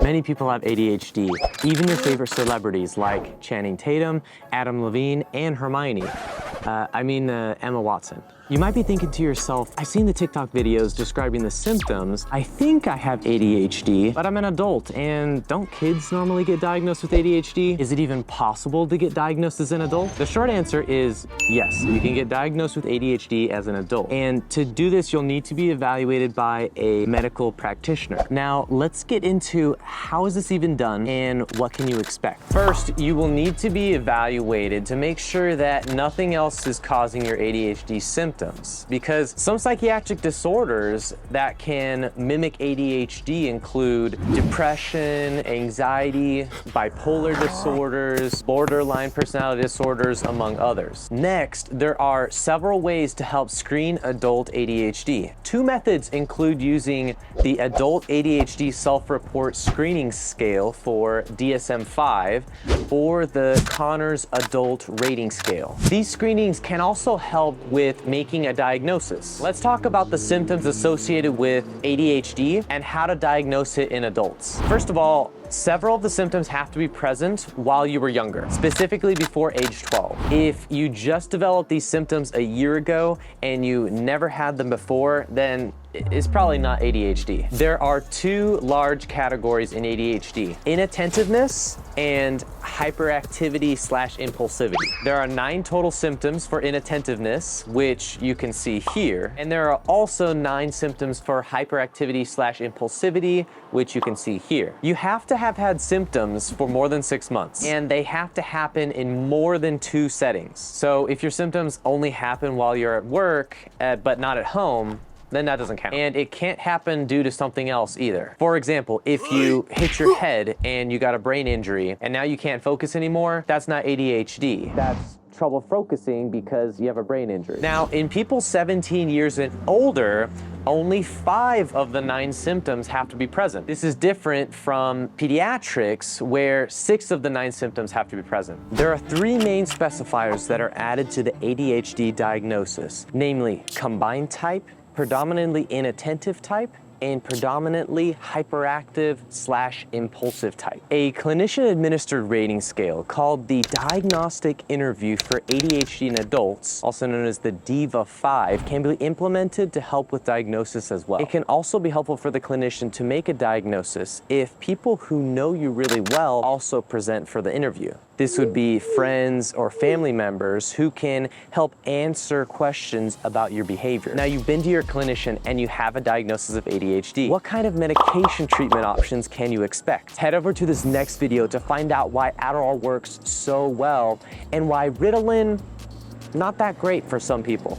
Many people have ADHD, even your favorite celebrities like Channing Tatum, Adam Levine, and Hermione. Emma Watson. You might be thinking to yourself, I've seen the TikTok videos describing the symptoms. I think I have ADHD, but I'm an adult, and don't kids normally get diagnosed with ADHD? Is it even possible to get diagnosed as an adult? The short answer is yes, you can get diagnosed with ADHD as an adult. And to do this, you'll need to be evaluated by a medical practitioner. Now, let's get into how is this even done and what can you expect? First, you will need to be evaluated to make sure that nothing else is causing your ADHD symptoms. Because some psychiatric disorders that can mimic ADHD include depression, anxiety, bipolar disorders, borderline personality disorders, among others. Next, there are several ways to help screen adult ADHD. Two methods include using the Adult ADHD Self-Report Screening Scale for DSM-5 or the Conners Adult Rating Scale. These screenings can also help with making a diagnosis. Let's talk about the symptoms associated with ADHD and how to diagnose it in adults. First of all, several of the symptoms have to be present while you were younger, specifically before age 12. If you just developed these symptoms a year ago and you never had them before, then it's probably not ADHD. There are two large categories in ADHD: inattentiveness and hyperactivity/impulsivity. There are 9 total symptoms for inattentiveness, which you can see here. And there are also 9 symptoms for hyperactivity/impulsivity, which you can see here. You have to have had symptoms for more than 6 months, and they have to happen in more than 2 settings. So if your symptoms only happen while you're at work, but not at home, then that doesn't count. And it can't happen due to something else either. For example, if you hit your head and you got a brain injury and now you can't focus anymore, that's not ADHD. That's trouble focusing because you have a brain injury. Now, in people 17 years and older, only 5 of the 9 symptoms have to be present. This is different from pediatrics, where 6 of the 9 symptoms have to be present. There are 3 main specifiers that are added to the ADHD diagnosis, namely combined type, predominantly inattentive type, and predominantly hyperactive/impulsive type. A clinician-administered rating scale called the Diagnostic Interview for ADHD in Adults, also known as the DIVA-5, can be implemented to help with diagnosis as well. It can also be helpful for the clinician to make a diagnosis if people who know you really well also present for the interview. This would be friends or family members who can help answer questions about your behavior. Now, you've been to your clinician and you have a diagnosis of ADHD. What kind of medication treatment options can you expect? Head over to this next video to find out why Adderall works so well and why Ritalin, not that great for some people.